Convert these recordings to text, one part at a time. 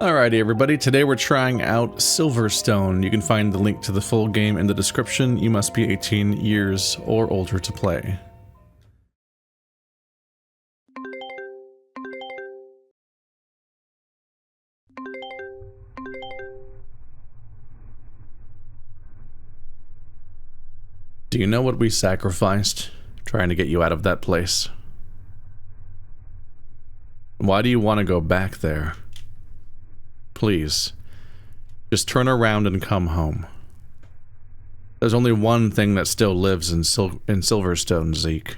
Alrighty everybody, today we're trying out Silverstone. You can find the link to the full game in the description. You must be 18 years or older to play. Do you know what we sacrificed trying to get you out of that place? Why do you want to go back there? Please, just turn around and come home. There's only one thing that still lives in Silverstone, Zeke.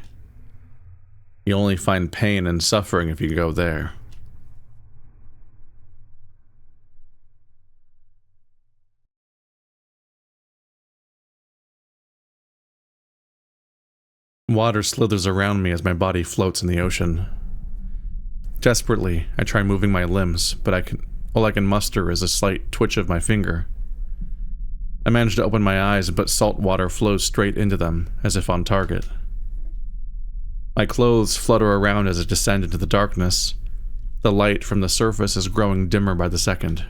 You only find pain and suffering if you go there. Water slithers around me as my body floats in the ocean. Desperately, I try moving my limbs, but all I can muster is a slight twitch of my finger. I manage to open my eyes, but salt water flows straight into them, as if on target. My clothes flutter around as I descend into the darkness. The light from the surface is growing dimmer by the second.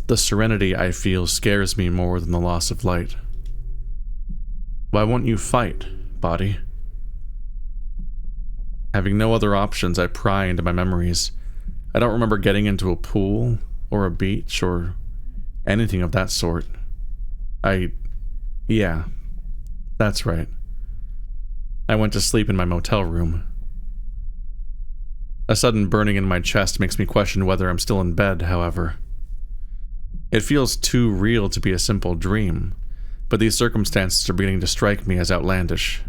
The serenity I feel scares me more than the loss of light. Why won't you fight, body? Having no other options, I pry into my memories. I don't remember getting into a pool, or a beach, or anything of that sort. Yeah, that's right. I went to sleep in my motel room. A sudden burning in my chest makes me question whether I'm still in bed, however. It feels too real to be a simple dream, but these circumstances are beginning to strike me as outlandish.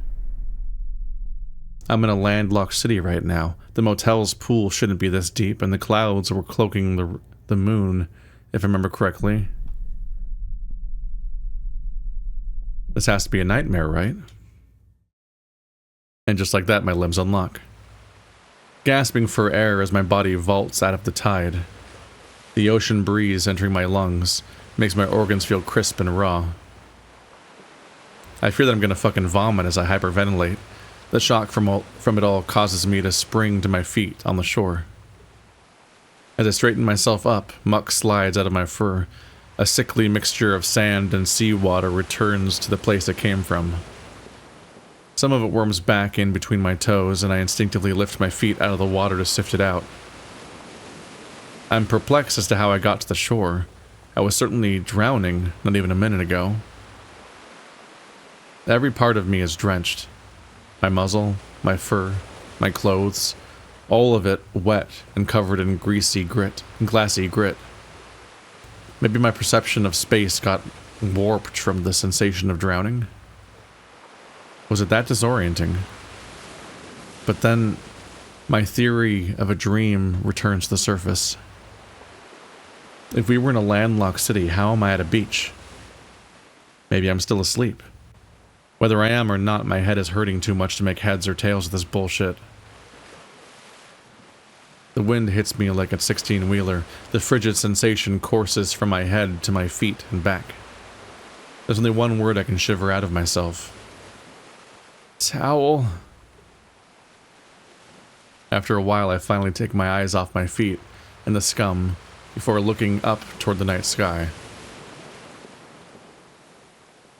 I'm in a landlocked city right now. The motel's pool shouldn't be this deep, and the clouds were cloaking the moon, if I remember correctly. This has to be a nightmare, right? And just like that, my limbs unlock. Gasping for air as my body vaults out of the tide. The ocean breeze entering my lungs makes my organs feel crisp and raw. I fear that I'm gonna fucking vomit as I hyperventilate. The shock from it all causes me to spring to my feet on the shore. As I straighten myself up, muck slides out of my fur. A sickly mixture of sand and seawater returns to the place it came from. Some of it worms back in between my toes, and I instinctively lift my feet out of the water to sift it out. I'm perplexed as to how I got to the shore. I was certainly drowning not even a minute ago. Every part of me is drenched. My muzzle, my fur, my clothes, all of it wet and covered in glassy grit. Maybe my perception of space got warped from the sensation of drowning? Was it that disorienting? But then, my theory of a dream returns to the surface. If we were in a landlocked city, how am I at a beach? Maybe I'm still asleep. Whether I am or not, my head is hurting too much to make heads or tails of this bullshit. The wind hits me like a 16-wheeler. The frigid sensation courses from my head to my feet and back. There's only one word I can shiver out of myself. Towel. After a while, I finally take my eyes off my feet and the scum before looking up toward the night sky.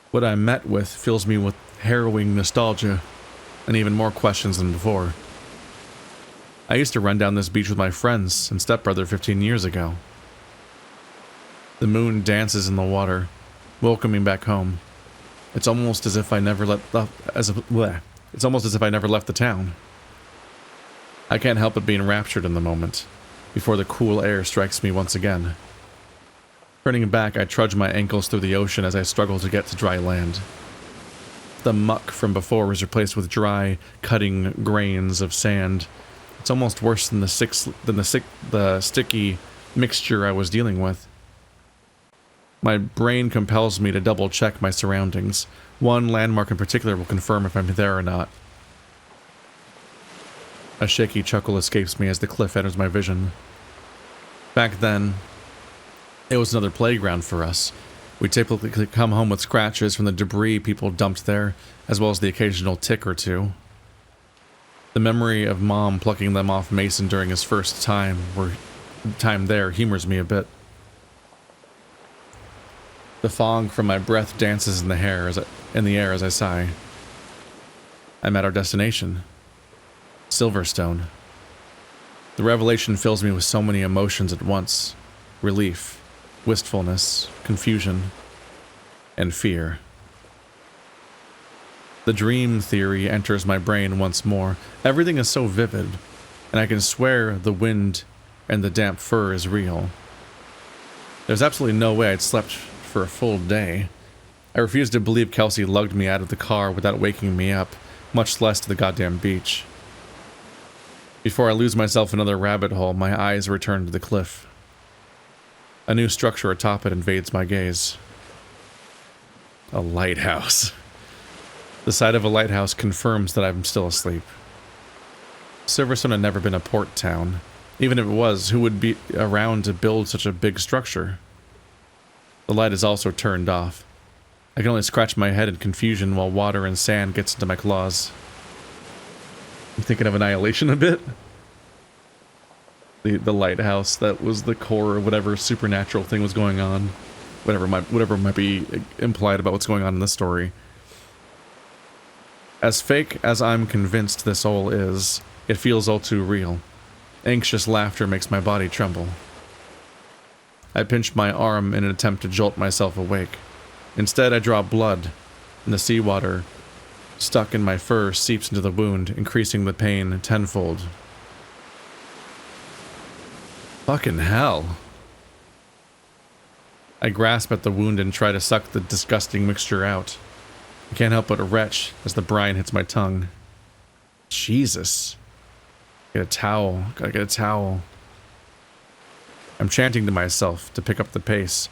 What I'm met with fills me with harrowing nostalgia, and even more questions than before. I used to run down this beach with my friends and stepbrother 15 years ago. The moon dances in the water, welcoming back home. It's almost as if I never left the town. I can't help but be enraptured in the moment, before the cool air strikes me once again. Turning back, I trudge my ankles through the ocean as I struggle to get to dry land. The muck from before is replaced with dry, cutting grains of sand. It's almost worse than the sticky mixture I was dealing with. My brain compels me to double-check my surroundings. One landmark in particular will confirm if I'm there or not. A shaky chuckle escapes me as the cliff enters my vision. Back then, it was another playground for us. We typically come home with scratches from the debris people dumped there, as well as the occasional tick or two. The memory of Mom plucking them off Mason during his first time were time there humors me a bit. The fog from my breath dances in the air as I sigh. I'm at our destination, Silverstone. The revelation fills me with so many emotions at once: relief, wistfulness, confusion, and fear. The dream theory enters my brain once more. Everything is so vivid, and I can swear the wind and the damp fur is real. There's absolutely no way I'd slept for a full day. I refuse to believe Kelsey lugged me out of the car without waking me up, much less to the goddamn beach. Before I lose myself in another rabbit hole, my eyes return to the cliff. A new structure atop it invades my gaze. A lighthouse. The sight of a lighthouse confirms that I'm still asleep. Silverstone had never been a port town. Even if it was, who would be around to build such a big structure? The light is also turned off. I can only scratch my head in confusion while water and sand gets into my claws. I'm thinking of Annihilation a bit. The lighthouse that was the core of whatever supernatural thing was going on. Whatever might be implied about what's going on in this story. As fake as I'm convinced this all is, it feels all too real. Anxious laughter makes my body tremble. I pinch my arm in an attempt to jolt myself awake. Instead, I draw blood, and the seawater stuck in my fur seeps into the wound, increasing the pain tenfold. Fucking hell. I grasp at the wound and try to suck the disgusting mixture out. I can't help but retch as the brine hits my tongue. Jesus. Get a towel. Gotta get a towel. I'm chanting to myself to pick up the pace.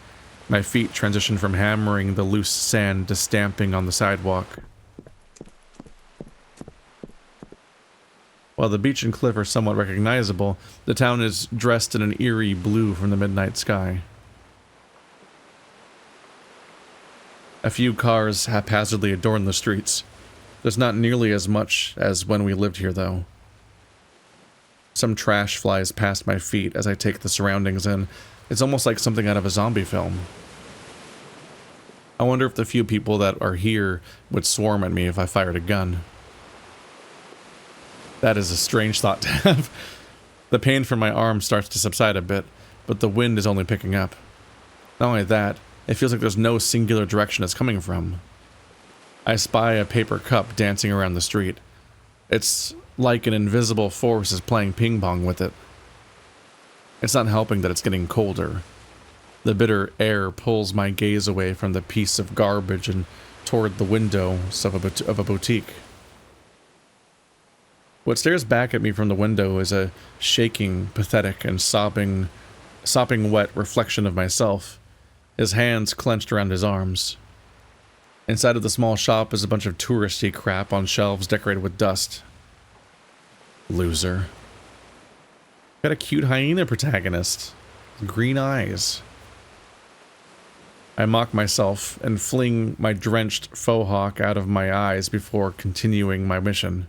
My feet transition from hammering the loose sand to stamping on the sidewalk. While the beach and cliff are somewhat recognizable, the town is dressed in an eerie blue from the midnight sky. A few cars haphazardly adorn the streets. There's not nearly as much as when we lived here, though. Some trash flies past my feet as I take the surroundings in. It's almost like something out of a zombie film. I wonder if the few people that are here would swarm at me if I fired a gun. That is a strange thought to have. The pain from my arm starts to subside a bit, but the wind is only picking up. Not only that, it feels like there's no singular direction it's coming from. I spy a paper cup dancing around the street. It's like an invisible force is playing ping pong with it. It's not helping that it's getting colder. The bitter air pulls my gaze away from the piece of garbage and toward the windows of a boutique. What stares back at me from the window is a shaking, pathetic, and sopping wet reflection of myself, his hands clenched around his arms. Inside of the small shop is a bunch of touristy crap on shelves decorated with dust. Loser. Got a cute hyena protagonist. Green eyes. I mock myself and fling my drenched faux hawk out of my eyes before continuing my mission.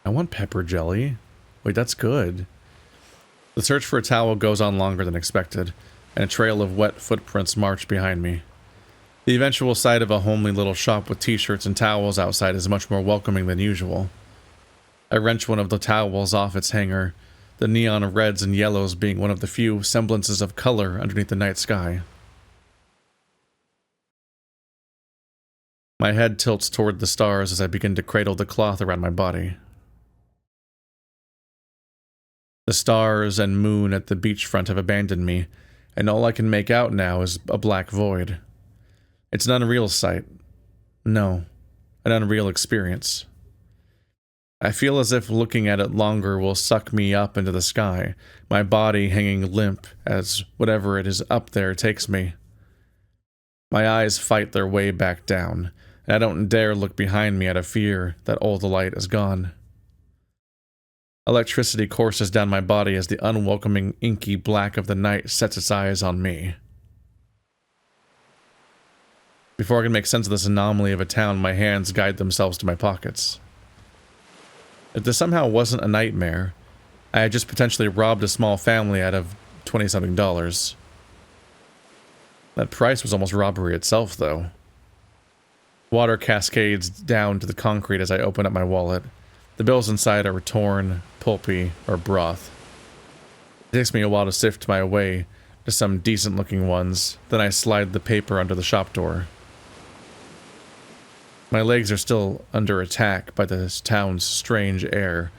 I want pepper jelly. Wait, that's good. The search for a towel goes on longer than expected, and a trail of wet footprints march behind me. The eventual sight of a homely little shop with t-shirts and towels outside is much more welcoming than usual. I wrench one of the towels off its hanger, the neon reds and yellows being one of the few semblances of color underneath the night sky. My head tilts toward the stars as I begin to cradle the cloth around my body. The stars and moon at the beachfront have abandoned me, and all I can make out now is a black void. It's an unreal sight. No, an unreal experience. I feel as if looking at it longer will suck me up into the sky, my body hanging limp as whatever it is up there takes me. My eyes fight their way back down, and I don't dare look behind me out of fear that all the light is gone. Electricity courses down my body as the unwelcoming, inky black of the night sets its eyes on me. Before I can make sense of this anomaly of a town, my hands guide themselves to my pockets. If this somehow wasn't a nightmare, I had just potentially robbed a small family out of $20-something. That price was almost robbery itself, though. Water cascades down to the concrete as I open up my wallet. The bills inside are torn, pulpy, or broth. It takes me a while to sift my way to some decent-looking ones, then I slide the paper under the shop door. My legs are still under attack by the town's strange air,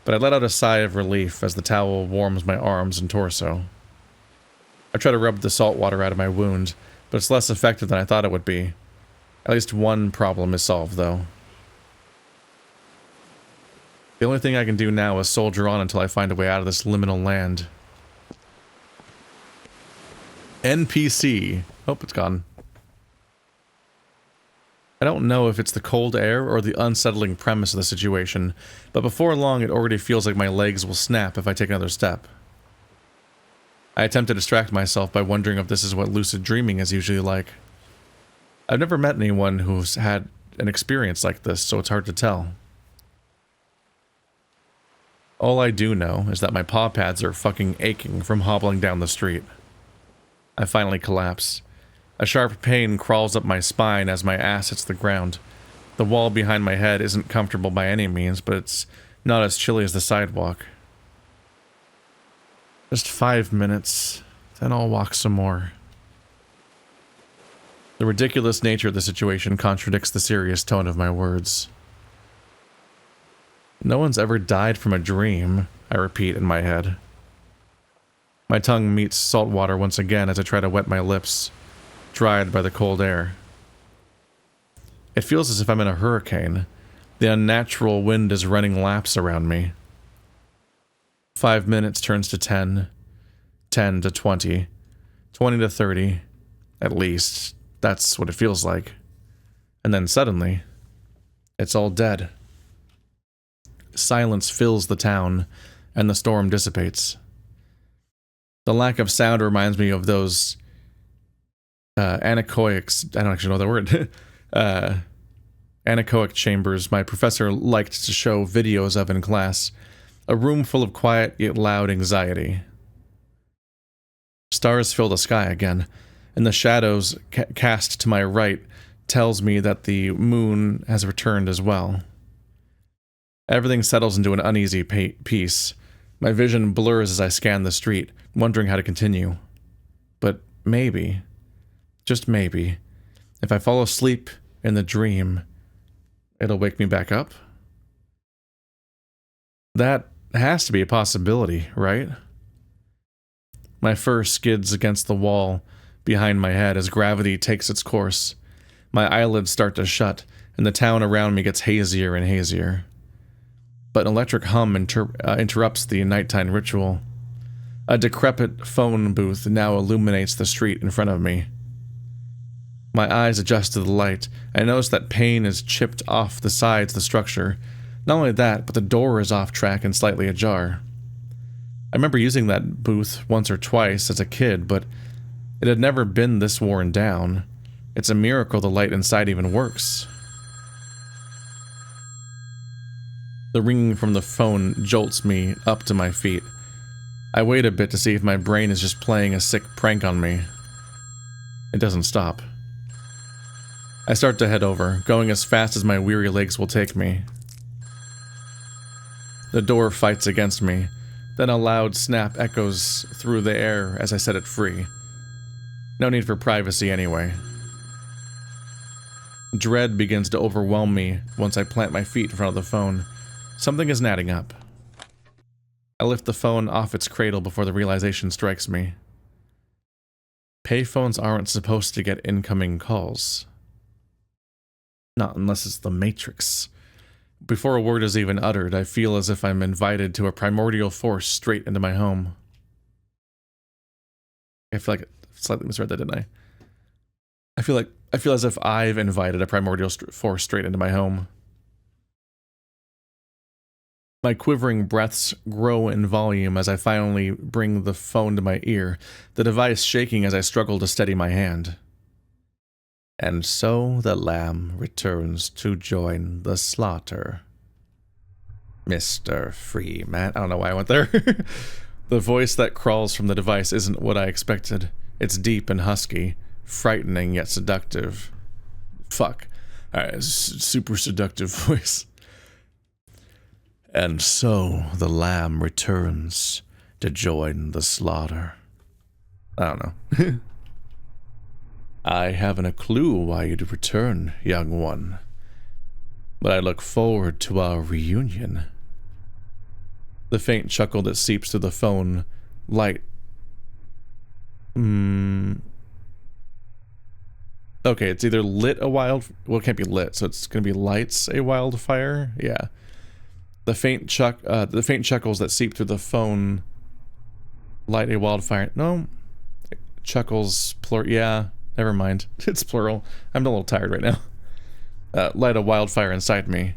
but I let out a sigh of relief as the towel warms my arms and torso. I try to rub the salt water out of my wound, but it's less effective than I thought it would be. At least one problem is solved, though. The only thing I can do now is soldier on until I find a way out of this liminal land. NPC. Oh, it's gone. I don't know if it's the cold air or the unsettling premise of the situation, but before long it already feels like my legs will snap if I take another step. I attempt to distract myself by wondering if this is what lucid dreaming is usually like. I've never met anyone who's had an experience like this, so it's hard to tell. All I do know is that my paw pads are fucking aching from hobbling down the street. I finally collapse. A sharp pain crawls up my spine as my ass hits the ground. The wall behind my head isn't comfortable by any means, but it's not as chilly as the sidewalk. Just 5 minutes, then I'll walk some more. The ridiculous nature of the situation contradicts the serious tone of my words. No one's ever died from a dream, I repeat in my head. My tongue meets salt water once again as I try to wet my lips, dried by the cold air. It feels as if I'm in a hurricane. The unnatural wind is running laps around me. 5 minutes turns to 10, 10 to 20, 20 to 30, at least. That's what it feels like. And then suddenly, it's all dead. Silence fills the town, and the storm dissipates. The lack of sound reminds me of those anechoics, I don't actually know the word, anechoic chambers my professor liked to show videos of in class. A room full of quiet yet loud anxiety. Stars fill the sky again, and the shadows cast to my right tells me that the moon has returned as well. Everything settles into an uneasy peace. My vision blurs as I scan the street, wondering how to continue. But maybe, just maybe, if I fall asleep in the dream, it'll wake me back up? That has to be a possibility, right? My fur skids against the wall behind my head as gravity takes its course. My eyelids start to shut, and the town around me gets hazier and hazier. But an electric hum interrupts the nighttime ritual. A decrepit phone booth now illuminates the street in front of me. My eyes adjust to the light. I notice that paint is chipped off the sides of the structure. Not only that, but the door is off track and slightly ajar. I remember using that booth once or twice as a kid, but it had never been this worn down. It's a miracle the light inside even works. The ringing from the phone jolts me up to my feet. I wait a bit to see if my brain is just playing a sick prank on me. It doesn't stop. I start to head over, going as fast as my weary legs will take me. The door fights against me, then a loud snap echoes through the air as I set it free. No need for privacy anyway. Dread begins to overwhelm me once I plant my feet in front of the phone. Something isn't adding up. I lift the phone off its cradle before the realization strikes me. Payphones aren't supposed to get incoming calls. Not unless it's the Matrix. Before a word is even uttered, I feel as if I'm invited to a primordial force straight into my home. I feel like I slightly misread that, didn't I? I feel as if I've invited a primordial force straight into my home. My quivering breaths grow in volume as I finally bring the phone to my ear, the device shaking as I struggle to steady my hand. And so the lamb returns to join the slaughter. Mr. Freeman. I don't know why I went there. The voice that crawls from the device isn't what I expected. It's deep and husky, frightening yet seductive. Fuck. Alright, super seductive voice. And so the lamb returns to join the slaughter. I don't know. I haven't a clue why you'd return, young one. But I look forward to our reunion. The faint chuckle that seeps through the phone, light. Okay, it's either lit a wild... Well, it can't be lit, so it's gonna be lights a wildfire? Yeah. The faint chuckles that seep through the phone, light a wildfire. No. Chuckles, plural. Yeah, never mind. It's plural. I'm a little tired right now. Light a wildfire inside me.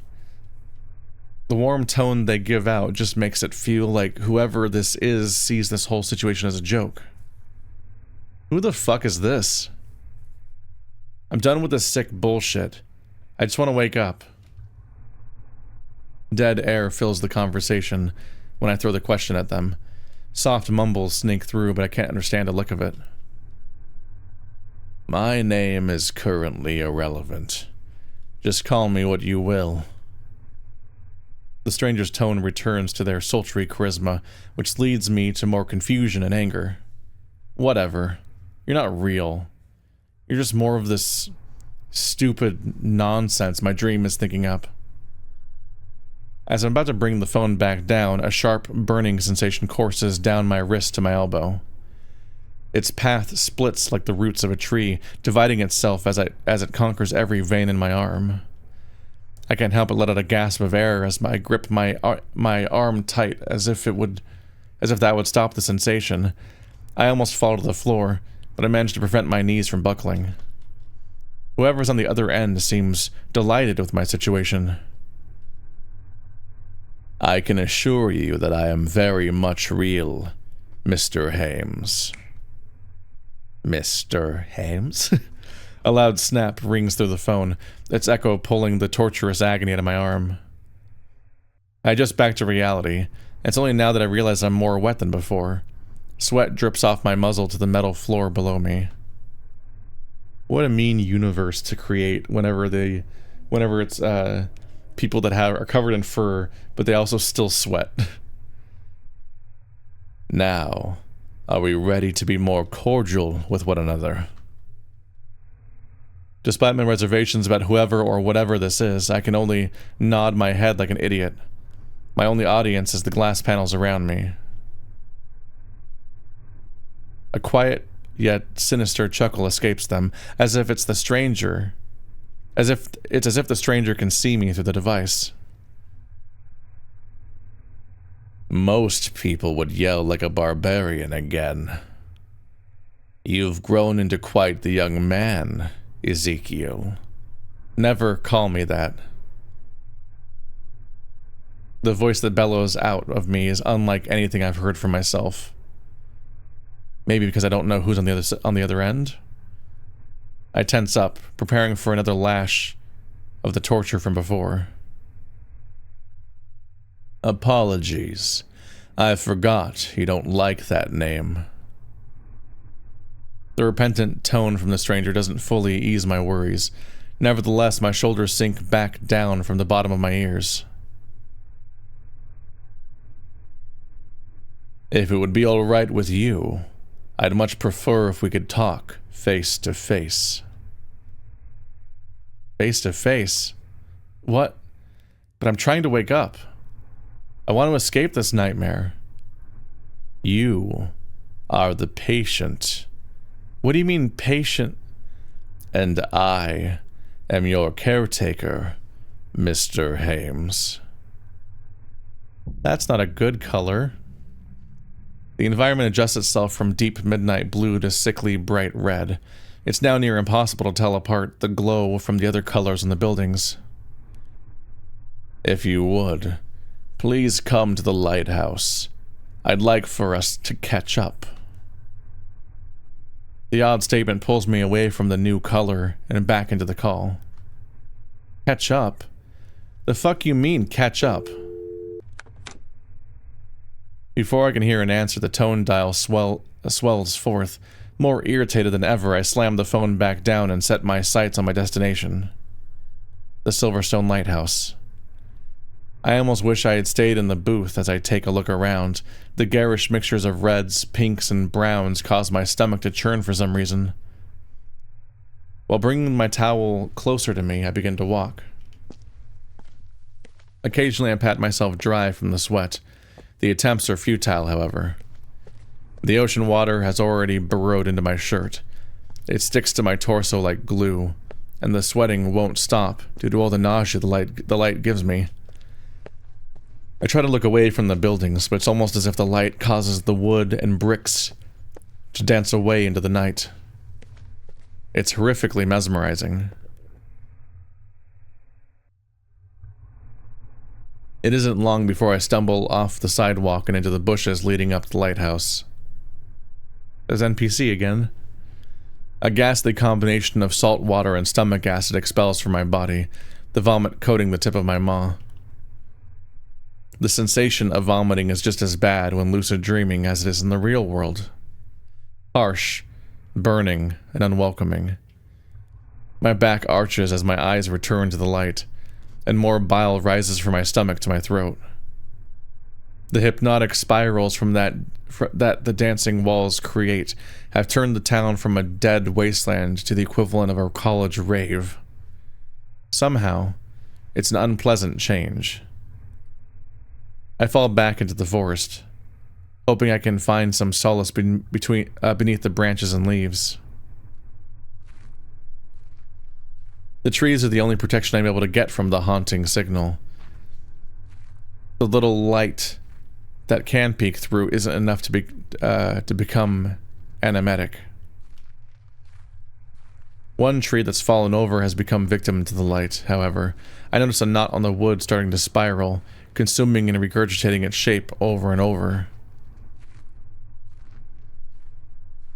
The warm tone they give out just makes it feel like whoever this is sees this whole situation as a joke. Who the fuck is this? I'm done with this sick bullshit. I just want to wake up. Dead air fills the conversation when I throw the question at them. Soft mumbles sneak through, but I can't understand the look of it. My name is currently irrelevant. Just call me what you will. The stranger's tone returns to their sultry charisma, which leads me to more confusion and anger. Whatever. You're not real. You're just more of this stupid nonsense my dream is thinking up. As I'm about to bring the phone back down, a sharp, burning sensation courses down my wrist to my elbow. Its path splits like the roots of a tree, dividing itself as it conquers every vein in my arm. I can't help but let out a gasp of air as I grip my arm tight, as if that would stop the sensation. I almost fall to the floor, but I managed to prevent my knees from buckling. Whoever's on the other end seems delighted with my situation. I can assure you that I am very much real, Mr. Hames. Mr. Hames? A loud snap rings through the phone, its echo pulling the torturous agony out of my arm. I adjust back to reality. It's only now that I realize I'm more wet than before. Sweat drips off my muzzle to the metal floor below me. What a mean universe to create whenever it's people that are covered in fur, but they also still sweat. Now, are we ready to be more cordial with one another? Despite my reservations about whoever or whatever this is, I can only nod my head like an idiot. My only audience is the glass panels around me. A quiet, yet sinister chuckle escapes them, as if the stranger can see me through the device. Most people would yell like a barbarian again. You've grown into quite the young man, Ezekiel. Never call me that. The voice that bellows out of me is unlike anything I've heard from myself. Maybe because I don't know who's on the other end? I tense up, preparing for another lash of the torture from before. Apologies. I forgot you don't like that name. The repentant tone from the stranger doesn't fully ease my worries. Nevertheless, my shoulders sink back down from the bottom of my ears. If it would be all right with you, I'd much prefer if we could talk face to face. Face to face? What? But I'm trying to wake up. I want to escape this nightmare. You are the patient. What do you mean, patient? And I am your caretaker, Mr. Hames. That's not a good color. The environment adjusts itself from deep midnight blue to sickly bright red. It's now near impossible to tell apart the glow from the other colors in the buildings. If you would, please come to the lighthouse. I'd like for us to catch up. The odd statement pulls me away from the new color and back into the call. Catch up? The fuck you mean, catch up? Before I can hear an answer, the tone dial swells forth. More irritated than ever, I slam the phone back down and set my sights on my destination. The Silverstone lighthouse. I almost wish I had stayed in the booth as I take a look around. The garish mixtures of reds, pinks, and browns cause my stomach to churn for some reason. While bringing my towel closer to me, I begin to walk. Occasionally I pat myself dry from the sweat. The attempts are futile, however. The ocean water has already burrowed into my shirt. It sticks to my torso like glue, and the sweating won't stop due to all the nausea the light gives me. I try to look away from the buildings, but it's almost as if the light causes the wood and bricks to dance away into the night. It's horrifically mesmerizing. It isn't long before I stumble off the sidewalk and into the bushes leading up to the lighthouse. There's NPC again. A ghastly combination of salt water and stomach acid expels from my body, the vomit coating the tip of my maw. The sensation of vomiting is just as bad when lucid dreaming as it is in the real world. Harsh, burning, and unwelcoming. My back arches as my eyes return to the light, and more bile rises from my stomach to my throat. The hypnotic spirals from that the dancing walls create have turned the town from a dead wasteland to the equivalent of a college rave. Somehow, it's an unpleasant change. I fall back into the forest, hoping I can find some solace beneath the branches and leaves. The trees are the only protection I'm able to get from the haunting signal. The little light that can peek through isn't enough to become animetic. One tree that's fallen over has become victim to the light, however. I notice a knot on the wood starting to spiral, consuming and regurgitating its shape over and over.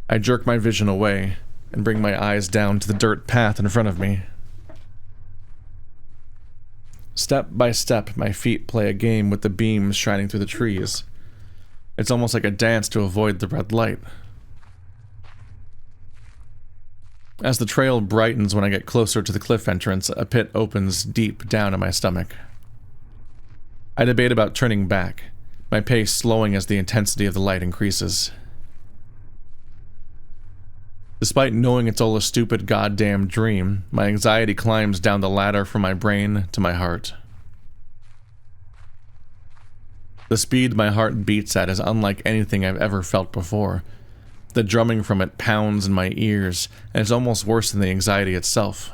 I jerk my vision away and bring my eyes down to the dirt path in front of me. Step by step, my feet play a game with the beams shining through the trees. It's almost like a dance to avoid the red light. As the trail brightens when I get closer to the cliff entrance, a pit opens deep down in my stomach. I debate about turning back, my pace slowing as the intensity of the light increases. Despite knowing it's all a stupid goddamn dream, my anxiety climbs down the ladder from my brain to my heart. The speed my heart beats at is unlike anything I've ever felt before. The drumming from it pounds in my ears, and it's almost worse than the anxiety itself.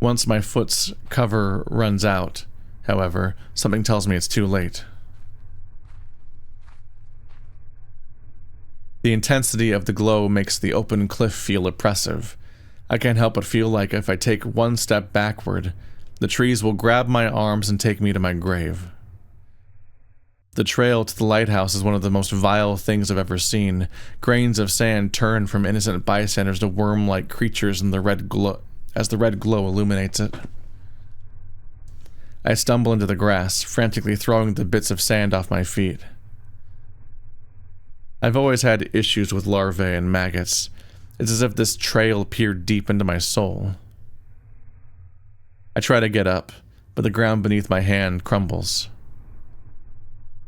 Once my foot's cover runs out, however, something tells me it's too late. The intensity of the glow makes the open cliff feel oppressive. I can't help but feel like if I take one step backward, the trees will grab my arms and take me to my grave. The trail to the lighthouse is one of the most vile things I've ever seen. Grains of sand turn from innocent bystanders to worm-like creatures in the red glow as the red glow illuminates it. I stumble into the grass, frantically throwing the bits of sand off my feet. I've always had issues with larvae and maggots. It's as if this trail peered deep into my soul. I try to get up, but the ground beneath my hand crumbles.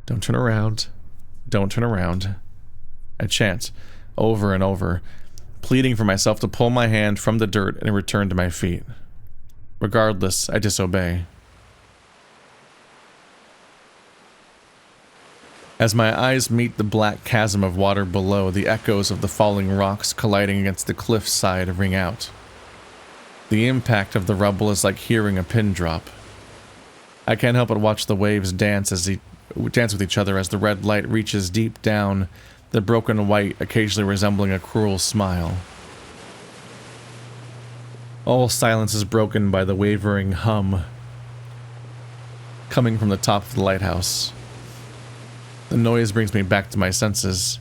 Don't turn around. Don't turn around. I chant, over and over, pleading for myself to pull my hand from the dirt and return to my feet. Regardless, I disobey. As my eyes meet the black chasm of water below, the echoes of the falling rocks colliding against the cliffside ring out. The impact of the rubble is like hearing a pin drop. I can't help but watch the waves dance with each other as the red light reaches deep down, the broken white occasionally resembling a cruel smile. All silence is broken by the wavering hum coming from the top of the lighthouse. The noise brings me back to my senses.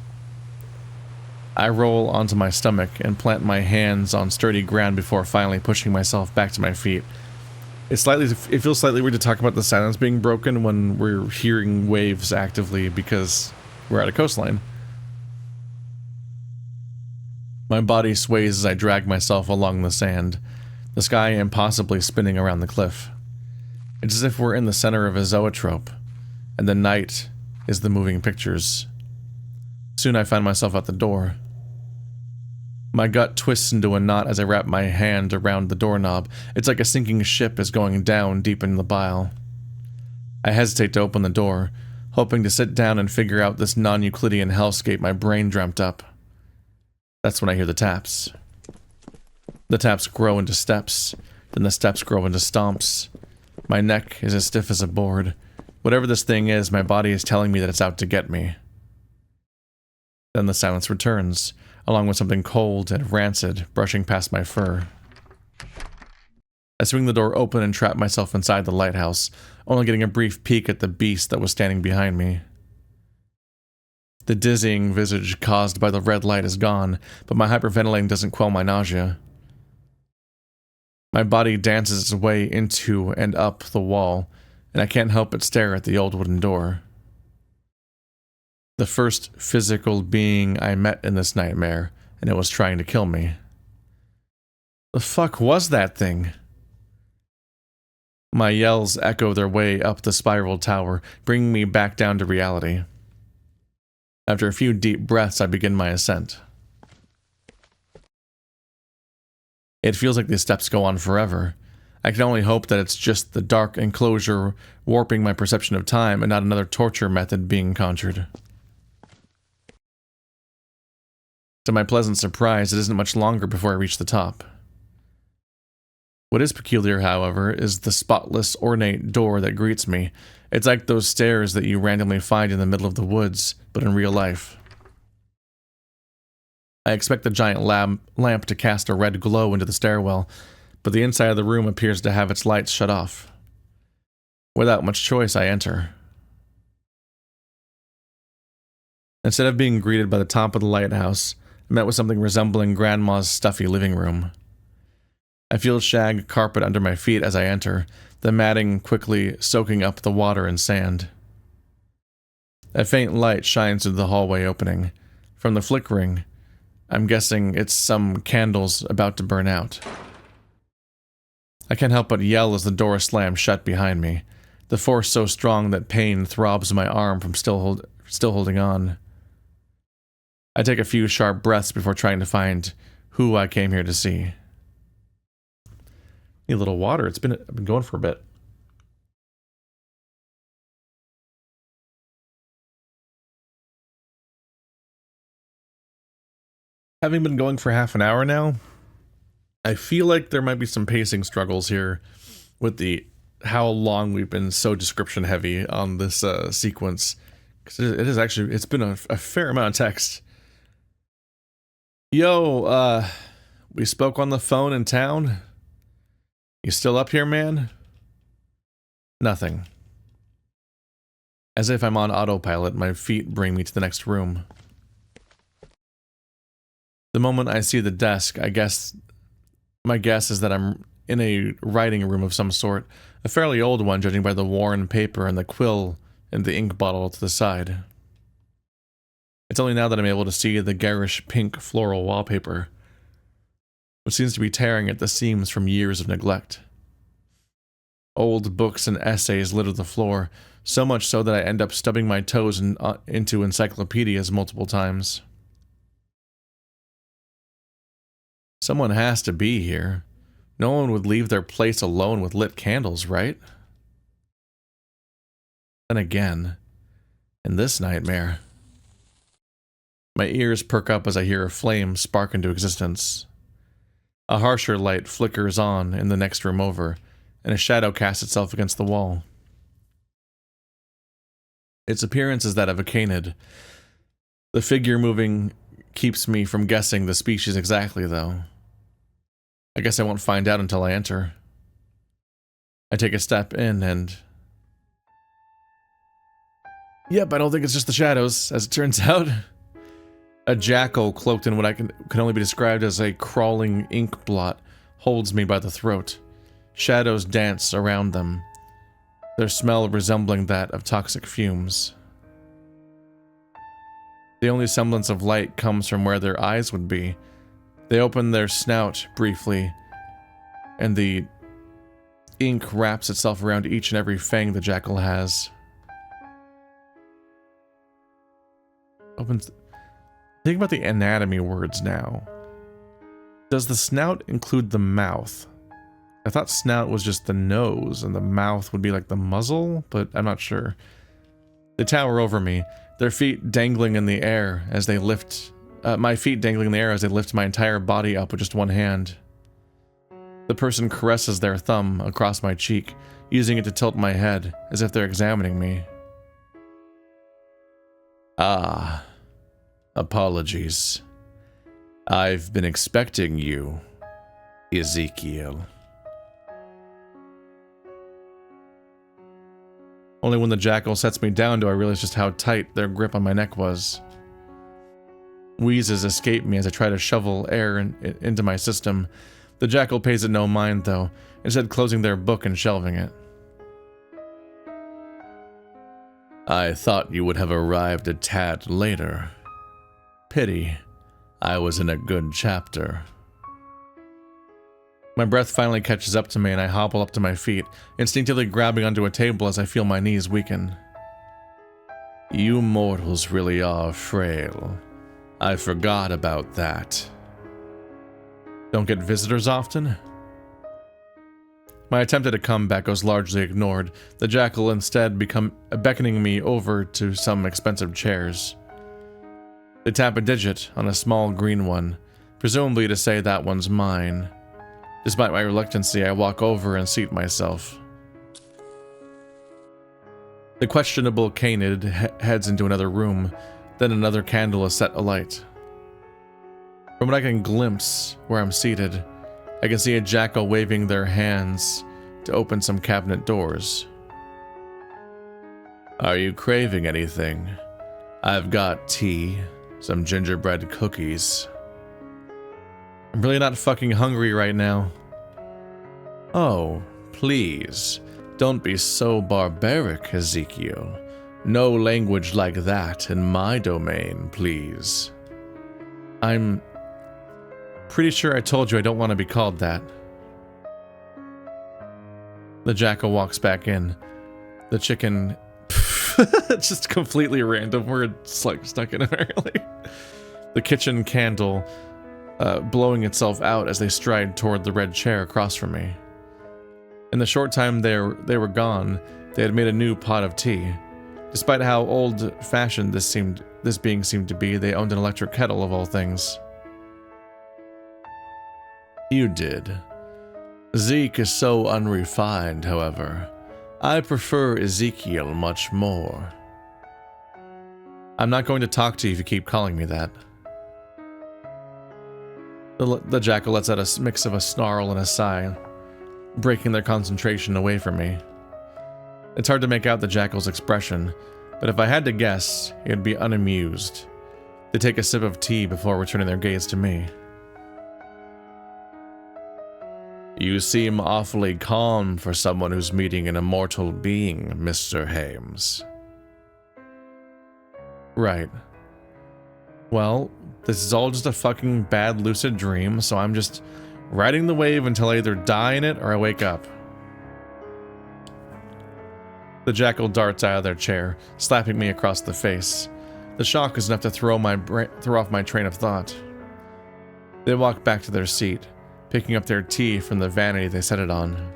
I roll onto my stomach and plant my hands on sturdy ground before finally pushing myself back to my feet. It feels slightly weird to talk about the silence being broken when we're hearing waves actively because we're at a coastline. My body sways as I drag myself along the sand, the sky impossibly spinning around the cliff. It's as if we're in the center of a zoetrope, and the night is the moving pictures. Soon I find myself at the door. My gut twists into a knot as I wrap my hand around the doorknob. It's like a sinking ship is going down deep in the bile. I hesitate to open the door, hoping to sit down and figure out this non-Euclidean hellscape my brain dreamt up. That's when I hear the taps. The taps grow into steps, then the steps grow into stomps. My neck is as stiff as a board. Whatever this thing is, my body is telling me that it's out to get me. Then the silence returns, along with something cold and rancid brushing past my fur. I swing the door open and trap myself inside the lighthouse, only getting a brief peek at the beast that was standing behind me. The dizzying visage caused by the red light is gone, but my hyperventilating doesn't quell my nausea. My body dances its way into and up the wall, and I can't help but stare at the old wooden door. The first physical being I met in this nightmare, and it was trying to kill me. The fuck was that thing? My yells echo their way up the spiral tower, bringing me back down to reality. After a few deep breaths, I begin my ascent. It feels like these steps go on forever. I can only hope that it's just the dark enclosure warping my perception of time and not another torture method being conjured. To my pleasant surprise, it isn't much longer before I reach the top. What is peculiar, however, is the spotless, ornate door that greets me. It's like those stairs that you randomly find in the middle of the woods, but in real life. I expect the giant lamp to cast a red glow into the stairwell, but the inside of the room appears to have its lights shut off. Without much choice, I enter. Instead of being greeted by the top of the lighthouse, I met with something resembling Grandma's stuffy living room. I feel shag carpet under my feet as I enter, the matting quickly soaking up the water and sand. A faint light shines through the hallway opening. From the flickering, I'm guessing it's some candles about to burn out. I can't help but yell as the door slams shut behind me, the force so strong that pain throbs in my arm from still holding on. I take a few sharp breaths before trying to find who I came here to see. Need a little water. I've been going for a bit. Having been going for half an hour now, I feel like there might be some pacing struggles here with how long we've been so description heavy on this sequence. Because it's been a fair amount of text. Yo, we spoke on the phone in town. You still up here, man? Nothing. As if I'm on autopilot, my feet bring me to the next room. The moment I see the desk, my guess is that I'm in a writing room of some sort, a fairly old one judging by the worn paper and the quill and the ink bottle to the side. It's only now that I'm able to see the garish pink floral wallpaper, which seems to be tearing at the seams from years of neglect. Old books and essays litter the floor, so much so that I end up stubbing my toes into encyclopedias multiple times. Someone has to be here. No one would leave their place alone with lit candles, right? Then again, in this nightmare, my ears perk up as I hear a flame spark into existence. A harsher light flickers on in the next room over, and a shadow casts itself against the wall. Its appearance is that of a canid. The figure moving keeps me from guessing the species exactly, though. I guess I won't find out until I enter. I take a step in and... Yep, I don't think it's just the shadows, as it turns out. A jackal cloaked in what can only be described as a crawling ink blot holds me by the throat. Shadows dance around them, their smell resembling that of toxic fumes. The only semblance of light comes from where their eyes would be. They open their snout briefly, and the ink wraps itself around each and every fang the jackal has. Think about the anatomy words now. Does the snout include the mouth? I thought snout was just the nose, and the mouth would be like the muzzle, but I'm not sure. They tower over me, their feet dangling in the air as they lift... my feet dangling in the air as they lift my entire body up with just one hand. The person caresses their thumb across my cheek, using it to tilt my head, as if they're examining me. Ah, apologies. I've been expecting you, Ezekiel. Only when the jackal sets me down do I realize just how tight their grip on my neck was. Wheezes escape me as I try to shovel air into my system. The jackal pays it no mind, though, instead closing their book and shelving it. I thought you would have arrived a tad later. Pity. I was in a good chapter. My breath finally catches up to me and I hobble up to my feet, instinctively grabbing onto a table as I feel my knees weaken. You mortals really are frail. I forgot about that. Don't get visitors often? My attempt at a comeback was largely ignored, the jackal instead beckoning me over to some expensive chairs. They tap a digit on a small green one, presumably to say that one's mine. Despite my reluctancy, I walk over and seat myself. The questionable canid heads into another room, then another candle is set alight. From what I can glimpse where I'm seated, I can see a jackal waving their hands to open some cabinet doors. Are you craving anything? I've got tea, some gingerbread cookies. I'm really not fucking hungry right now. Oh, please, don't be so barbaric, Ezekiel. No language like that in my domain, please. I'm pretty sure I told you I don't want to be called that. The jackal walks back in. The chicken... It's just completely random word stuck in apparently. The kitchen candle blowing itself out as they stride toward the red chair across from me. In the short time they were gone, they had made a new pot of tea. Despite how old-fashioned this being seemed to be, they owned an electric kettle of all things. You did. Zeke is so unrefined, however. I prefer Ezekiel much more. I'm not going to talk to you if you keep calling me that. The jackal lets out a mix of a snarl and a sigh, breaking their concentration away from me. It's hard to make out the jackal's expression, but if I had to guess, it would be unamused. They take a sip of tea before returning their gaze to me. You seem awfully calm for someone who's meeting an immortal being, Mr. Hames. Right. Well, this is all just a fucking bad lucid dream, so I'm just riding the wave until I either die in it or I wake up. The jackal darts out of their chair, slapping me across the face. The shock is enough to throw off my train of thought. They walk back to their seat, picking up their tea from the vanity they set it on.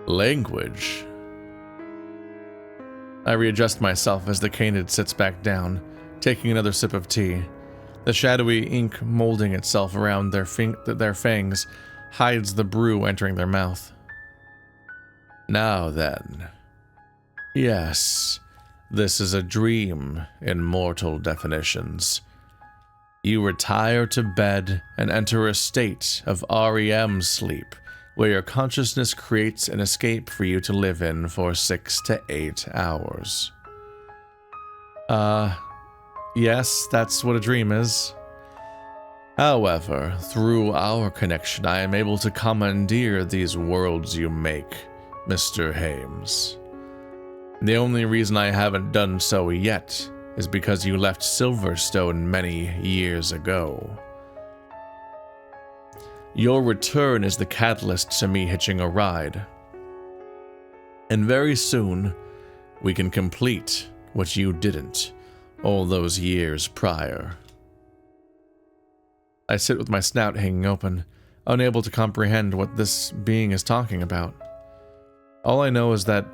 Language. I readjust myself as the canid sits back down, taking another sip of tea. The shadowy ink molding itself around their fangs hides the brew entering their mouth. Now then. Yes, this is a dream in mortal definitions. You retire to bed and enter a state of REM sleep, where your consciousness creates an escape for you to live in for 6 to 8 hours. Yes, that's what a dream is. However, through our connection, I am able to commandeer these worlds you make, Mr. Hames. The only reason I haven't done so yet is because you left Silverstone many years ago. Your return is the catalyst to me hitching a ride. And very soon, we can complete what you didn't all those years prior. I sit with my snout hanging open, unable to comprehend what this being is talking about. All I know is that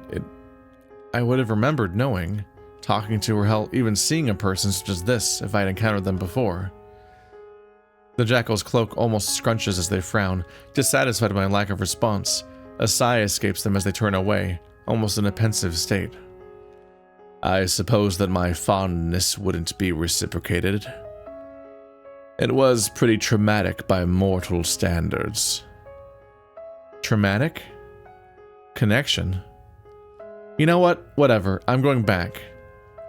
I would have remembered knowing, talking to or hell, even seeing a person such as this if I had encountered them before. The jackal's cloak almost scrunches as they frown, dissatisfied by my lack of response. A sigh escapes them as they turn away, almost in a pensive state. I suppose that my fondness wouldn't be reciprocated. It was pretty traumatic by mortal standards. Traumatic? Connection? You know what? Whatever. I'm going back.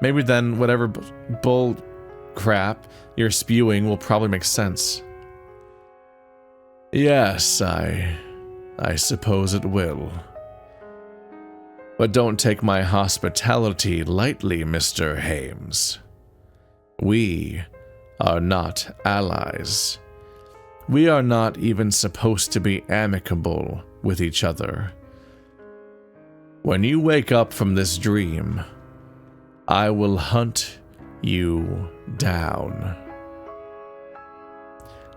Maybe then whatever bull crap you're spewing will probably make sense. Yes, I suppose it will. But don't take my hospitality lightly, Mr. Hames. We are not allies. We are not even supposed to be amicable with each other. When you wake up from this dream, I will hunt you down.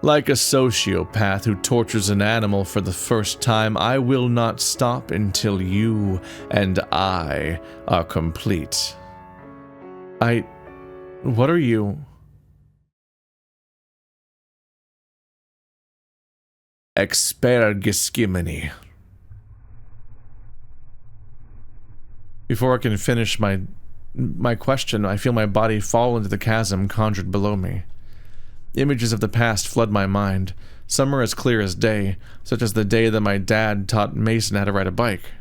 Like a sociopath who tortures an animal for the first time, I will not stop until you and I are complete. What are you? Expergiskimini. Before I can finish my question, I feel my body fall into the chasm conjured below me. Images of the past flood my mind. Some are as clear as day, such as the day that my dad taught Mason how to ride a bike.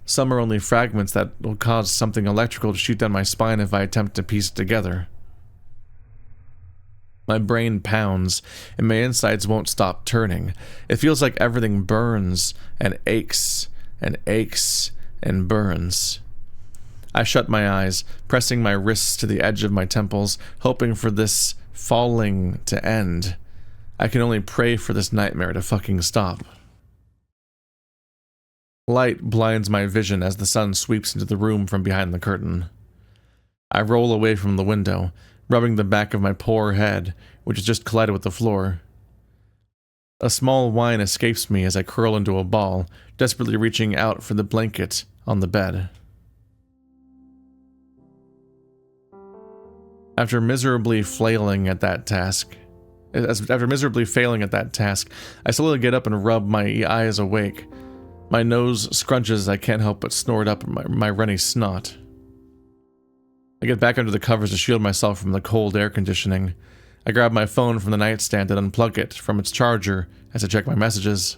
Some are only fragments that will cause something electrical to shoot down my spine if I attempt to piece it together. My brain pounds, and my insides won't stop turning. It feels like everything burns and aches and aches and burns. I shut my eyes, pressing my wrists to the edge of my temples, hoping for this falling to end. I can only pray for this nightmare to fucking stop. Light blinds my vision as the sun sweeps into the room from behind the curtain. I roll away from the window, rubbing the back of my poor head, which has just collided with the floor. A small whine escapes me as I curl into a ball, desperately reaching out for the blanket on the bed. After miserably failing at that task, I slowly get up and rub my eyes awake. My nose scrunches as I can't help but snort up my runny snot. I get back under the covers to shield myself from the cold air conditioning. I grab my phone from the nightstand and unplug it from its charger as I check my messages.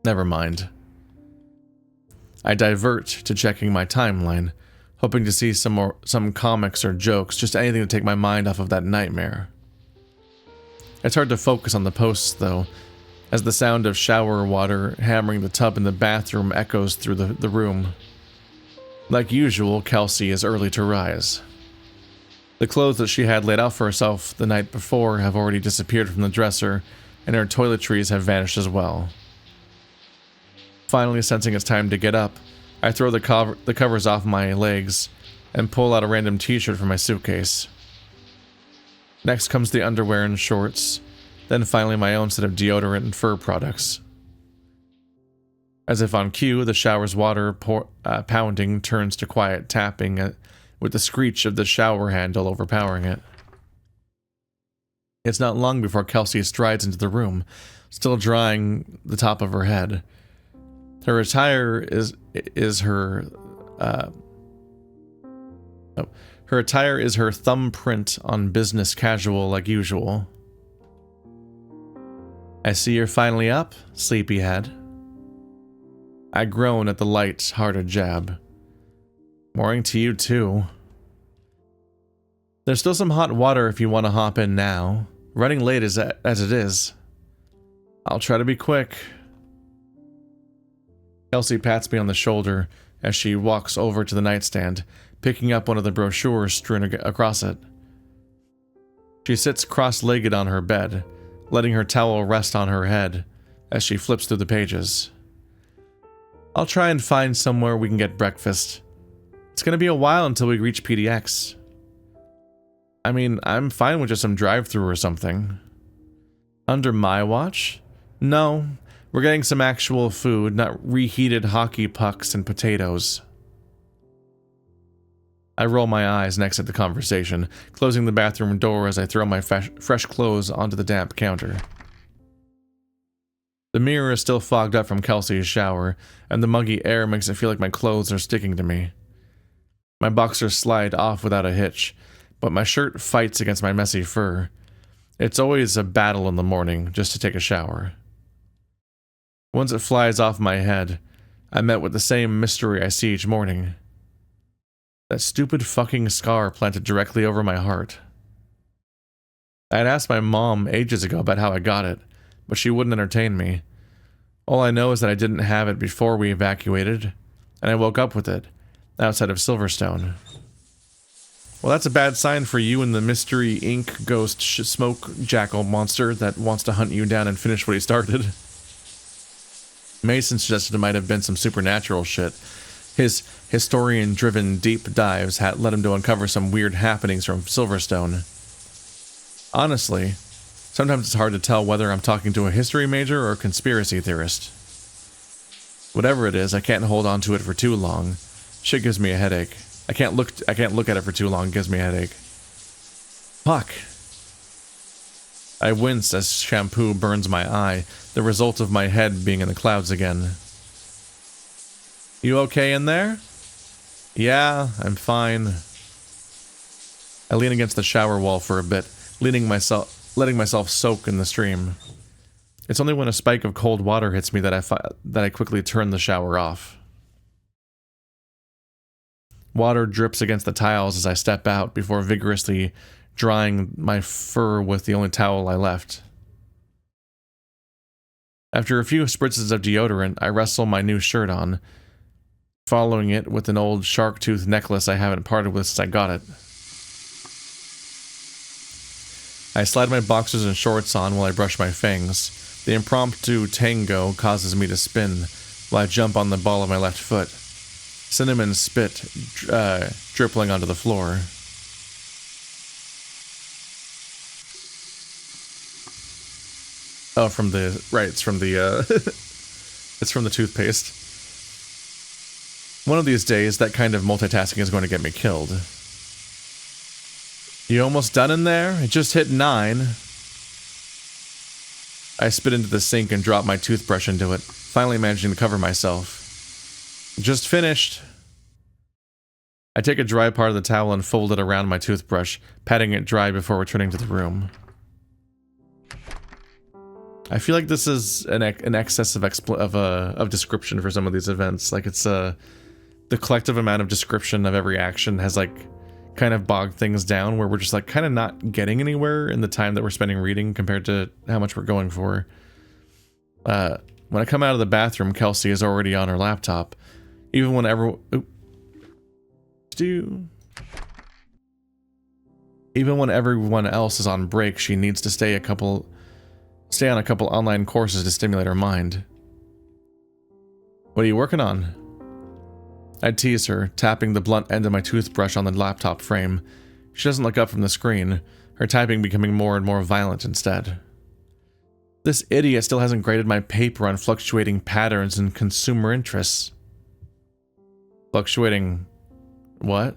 Never mind. I divert to checking my timeline, hoping to see some comics or jokes, just anything to take my mind off of that nightmare. It's hard to focus on the posts, though, as the sound of shower water hammering the tub in the bathroom echoes through the room. Like usual, Kelsey is early to rise. The clothes that she had laid out for herself the night before have already disappeared from the dresser, and her toiletries have vanished as well. Finally sensing it's time to get up, I throw the covers off my legs and pull out a random t-shirt from my suitcase. Next comes the underwear and shorts, then finally my own set of deodorant and fur products. As if on cue, the shower's water pounding turns to quiet tapping with the screech of the shower handle overpowering it. It's not long before Kelsey strides into the room, still drying the top of her head. Her attire is her thumbprint on business casual like usual. I see you're finally up, sleepyhead. I groan at the light-hearted jab. Morning to you too. There's still some hot water if you want to hop in now. Running late as it is. I'll try to be quick. Kelsey pats me on the shoulder as she walks over to the nightstand, picking up one of the brochures strewn across it. She sits cross-legged on her bed, letting her towel rest on her head as she flips through the pages. I'll try and find somewhere we can get breakfast. It's gonna be a while until we reach PDX. I mean, I'm fine with just some drive-thru or something. Under my watch? No, we're getting some actual food, not reheated hockey pucks and potatoes. I roll my eyes and exit the conversation, closing the bathroom door as I throw my fresh clothes onto the damp counter. The mirror is still fogged up from Kelsey's shower, and the muggy air makes it feel like my clothes are sticking to me. My boxers slide off without a hitch, but my shirt fights against my messy fur. It's always a battle in the morning just to take a shower. Once it flies off my head, I'm met with the same mystery I see each morning. That stupid fucking scar planted directly over my heart. I had asked my mom ages ago about how I got it, but she wouldn't entertain me. All I know is that I didn't have it before we evacuated, and I woke up with it, outside of Silverstone. Well, that's a bad sign for you and the mystery ink ghost smoke jackal monster that wants to hunt you down and finish what he started. Mason suggested it might have been some supernatural shit. His historian-driven deep dives had led him to uncover some weird happenings from Silverstone. Honestly, sometimes it's hard to tell whether I'm talking to a history major or a conspiracy theorist. Whatever it is, I can't hold on to it for too long. Shit gives me a headache. I can't look at it for too long, it gives me a headache. Fuck. I wince as shampoo burns my eye, the result of my head being in the clouds again. You okay in there? Yeah, I'm fine. I lean against the shower wall for a bit, letting myself soak in the stream. It's only when a spike of cold water hits me that I quickly turn the shower off. Water drips against the tiles as I step out before vigorously drying my fur with the only towel I left. After a few spritzes of deodorant, I wrestle my new shirt on, following it with an old shark tooth necklace I haven't parted with since I got it. I slide my boxers and shorts on while I brush my fangs. The impromptu tango causes me to spin while I jump on the ball of my left foot. Cinnamon spit dripping onto the floor. Oh, it's from the toothpaste. One of these days, that kind of multitasking is going to get me killed. You almost done in there? It just hit 9. I spit into the sink and drop my toothbrush into it, finally managing to cover myself. Just finished. I take a dry part of the towel and fold it around my toothbrush, patting it dry before returning to the room. I feel like this is an excess of description for some of these events. Like it's the collective amount of description of every action has like kind of bogged things down, where we're just like kind of not getting anywhere in the time that we're spending reading compared to how much we're going for. When I come out of the bathroom, Kelsey is already on her laptop. Even when everyone else is on break, she needs to stay on a couple online courses to stimulate her mind. What are you working on? I tease her, tapping the blunt end of my toothbrush on the laptop frame. She doesn't look up from the screen, her typing becoming more and more violent instead. This idiot still hasn't graded my paper on fluctuating patterns and consumer interests. Fluctuating... what?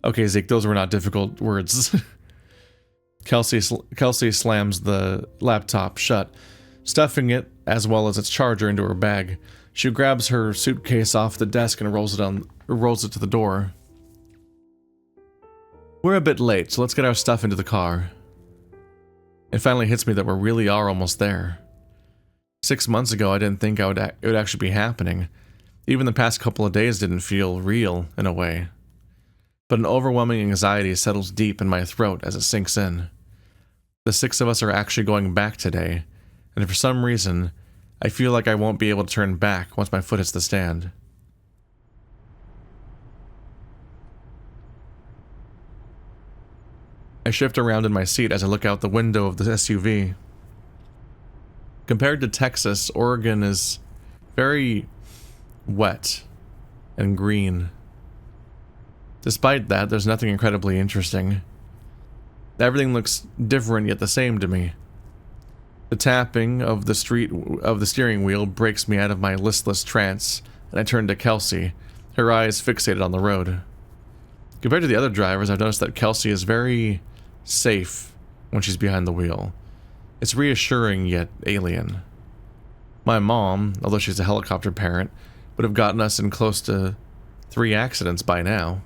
Okay, Zeke, those were not difficult words. Kelsey slams the laptop shut, stuffing it, as well as its charger, into her bag. She grabs her suitcase off the desk and rolls it to the door. We're a bit late, so let's get our stuff into the car. It finally hits me that we really are almost there. 6 months ago, I didn't think it would actually be happening. Even the past couple of days didn't feel real, in a way. but an overwhelming anxiety settles deep in my throat as it sinks in. The 6 of us are actually going back today, and for some reason, I feel like I won't be able to turn back once my foot hits the stand. I shift around in my seat as I look out the window of the SUV. Compared to Texas, Oregon is very wet and green. Despite that, there's nothing incredibly interesting. Everything looks different yet the same to me. The tapping of the steering wheel breaks me out of my listless trance, and I turn to Kelsey, her eyes fixated on the road. Compared to the other drivers, I've noticed that Kelsey is very safe when she's behind the wheel. It's reassuring yet alien. My mom, although she's a helicopter parent, would have gotten us in close to 3 accidents by now.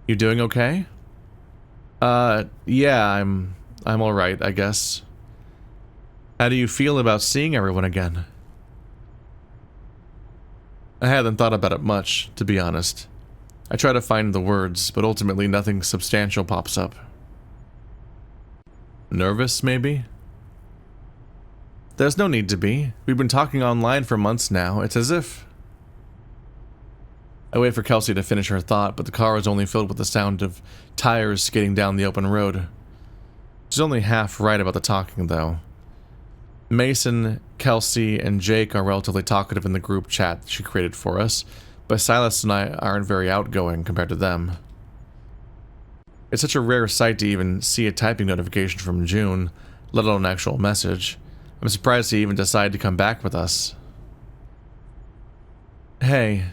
You doing okay? Yeah, I'm alright, I guess. How do you feel about seeing everyone again? I hadn't thought about it much, to be honest. I try to find the words, but ultimately nothing substantial pops up. Nervous, maybe? There's no need to be. We've been talking online for months now. It's as if... I wait for Kelsey to finish her thought, but the car is only filled with the sound of tires skating down the open road. She's only half right about the talking, though. Mason, Kelsey, and Jake are relatively talkative in the group chat she created for us, but Silas and I aren't very outgoing compared to them. It's such a rare sight to even see a typing notification from June, let alone an actual message. I'm surprised he even decided to come back with us. Hey,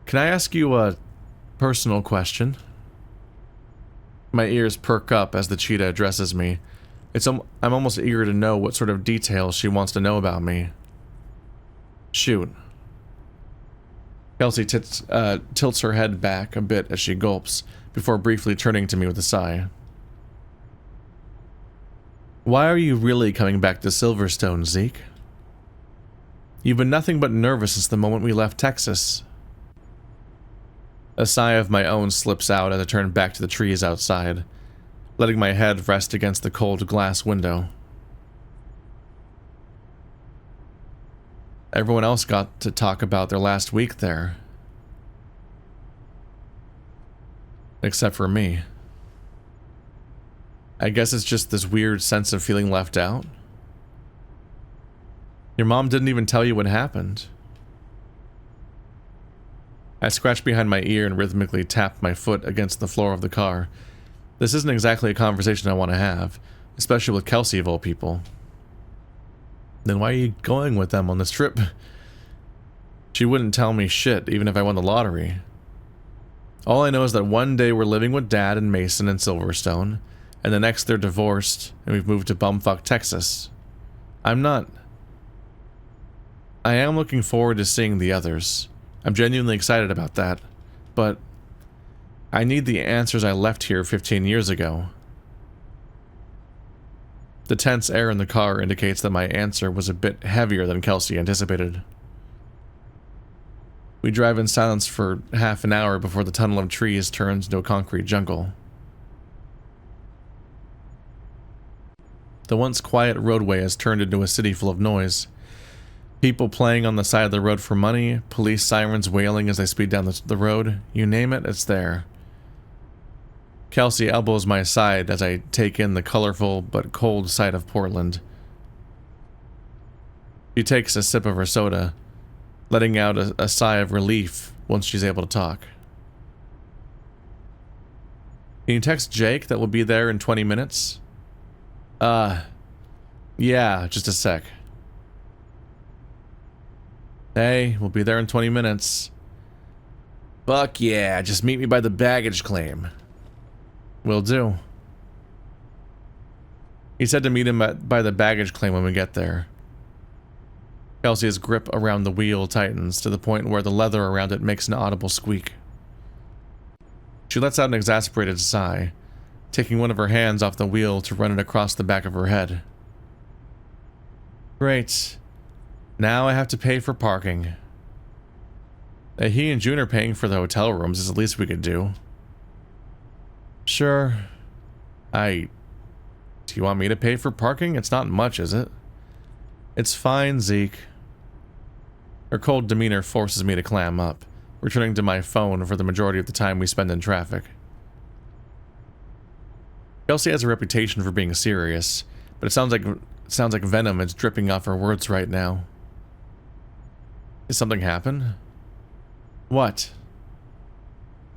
can I ask you a personal question? My ears perk up as the cheetah addresses me. I'm almost eager to know what sort of details she wants to know about me. Shoot. Kelsey tilts her head back a bit as she gulps, before briefly turning to me with a sigh. Why are you really coming back to Silverstone, Zeke? You've been nothing but nervous since the moment we left Texas. A sigh of my own slips out as I turn back to the trees outside, letting my head rest against the cold glass window. Everyone else got to talk about their last week there. Except for me. I guess it's just this weird sense of feeling left out. Your mom didn't even tell you what happened. I scratch behind my ear and rhythmically tap my foot against the floor of the car. This isn't exactly a conversation I want to have, especially with Kelsey of all people. Then why are you going with them on this trip? She wouldn't tell me shit, even if I won the lottery. All I know is that one day we're living with Dad and Mason in Silverstone, and the next they're divorced, and we've moved to bumfuck Texas. I am looking forward to seeing the others. I'm genuinely excited about that, but I need the answers I left here 15 years ago. The tense air in the car indicates that my answer was a bit heavier than Kelsey anticipated. We drive in silence for half an hour before the tunnel of trees turns into a concrete jungle. The once quiet roadway has turned into a city full of noise. People playing on the side of the road for money, police sirens wailing as they speed down the road, you name it, it's there. Kelsey elbows my side as I take in the colorful but cold sight of Portland. She takes a sip of her soda, letting out a sigh of relief once she's able to talk. Can you text Jake that we'll be there in 20 minutes? Yeah, just a sec. Hey, we'll be there in 20 minutes. Fuck yeah, just meet me by the baggage claim. Will do. He said to meet him by the baggage claim when we get there. Kelsey's grip around the wheel tightens to the point where the leather around it makes an audible squeak. She lets out an exasperated sigh, taking one of her hands off the wheel to run it across the back of her head. Great. Now I have to pay for parking. He and June are paying for the hotel rooms, is the least we could do. Sure. Do you want me to pay for parking? It's not much, is it? It's fine, Zeke. Her cold demeanor forces me to clam up, returning to my phone for the majority of the time we spend in traffic. Kelsey has a reputation for being serious, but it sounds like venom is dripping off her words right now. Did something happen? What?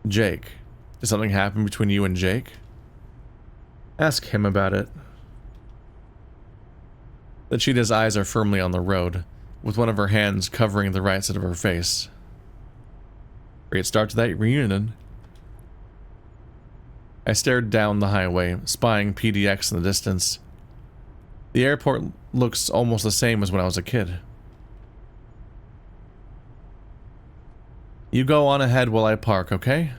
Jake. Did something happen between you and Jake? Ask him about it. The cheetah's eyes are firmly on the road, with one of her hands covering the right side of her face. Great start to that reunion. I stared down the highway, spying PDX in the distance. The airport looks almost the same as when I was a kid. You go on ahead while I park, okay?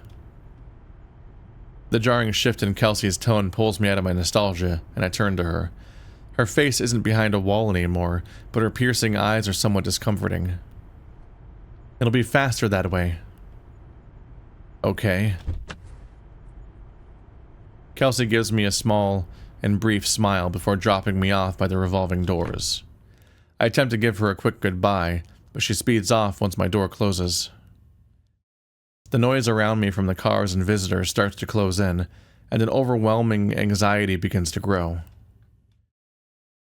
The jarring shift in Kelsey's tone pulls me out of my nostalgia, and I turn to her. Her face isn't behind a wall anymore, but her piercing eyes are somewhat discomforting. It'll be faster that way. Okay. Kelsey gives me a small and brief smile before dropping me off by the revolving doors. I attempt to give her a quick goodbye, but she speeds off once my door closes. The noise around me from the cars and visitors starts to close in, and an overwhelming anxiety begins to grow.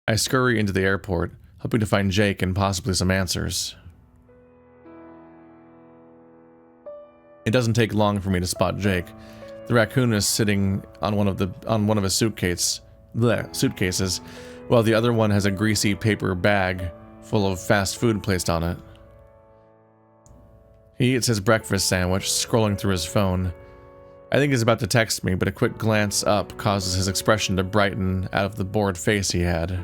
I scurry into the airport, hoping to find Jake and possibly some answers. It doesn't take long for me to spot Jake. The raccoon is sitting on one of his suitcases, while the other one has a greasy paper bag full of fast food placed on it. He eats his breakfast sandwich, scrolling through his phone. I think he's about to text me, but a quick glance up causes his expression to brighten out of the bored face he had.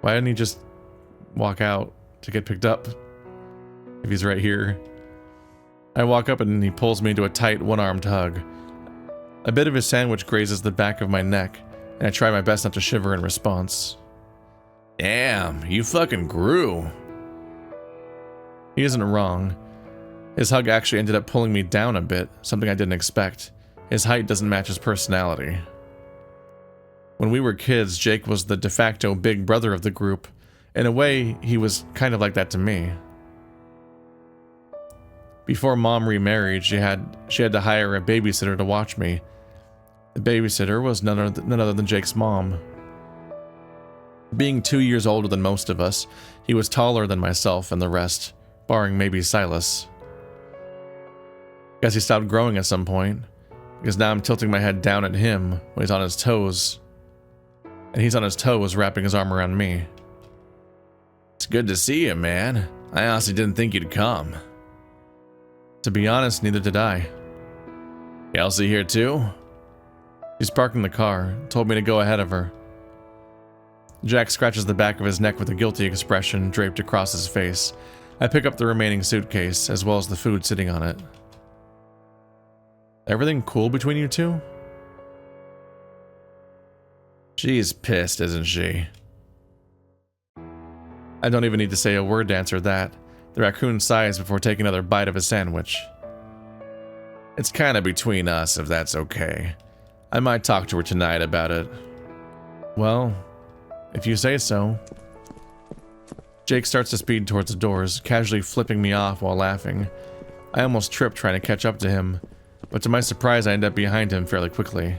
Why didn't he just walk out to get picked up if he's right here? I walk up and he pulls me into a tight, one-armed hug. A bit of his sandwich grazes the back of my neck, and I try my best not to shiver in response. Damn, you fucking grew. He isn't wrong. His hug actually ended up pulling me down a bit, something I didn't expect. His height doesn't match his personality. When we were kids, Jake was the de facto big brother of the group. In a way, he was kind of like that to me. Before Mom remarried, she had to hire a babysitter to watch me. The babysitter was none other than Jake's mom. Being 2 years older than most of us, he was taller than myself and the rest, barring maybe Silas. Guess he stopped growing at some point, because now I'm tilting my head down at him when he's on his toes, and he's on his toes wrapping his arm around me. It's good to see you, man. I honestly didn't think you'd come. To be honest, neither did I. Kelsey here too? She's parking the car, told me to go ahead of her. Jack scratches the back of his neck with a guilty expression draped across his face. I pick up the remaining suitcase, as well as the food sitting on it. Everything cool between you two? She's pissed, isn't she? I don't even need to say a word to answer that. The raccoon sighs before taking another bite of his sandwich. It's kinda between us, if that's okay. I might talk to her tonight about it. Well, if you say so. Jake starts to speed towards the doors, casually flipping me off while laughing. I almost tripped trying to catch up to him, but to my surprise I end up behind him fairly quickly.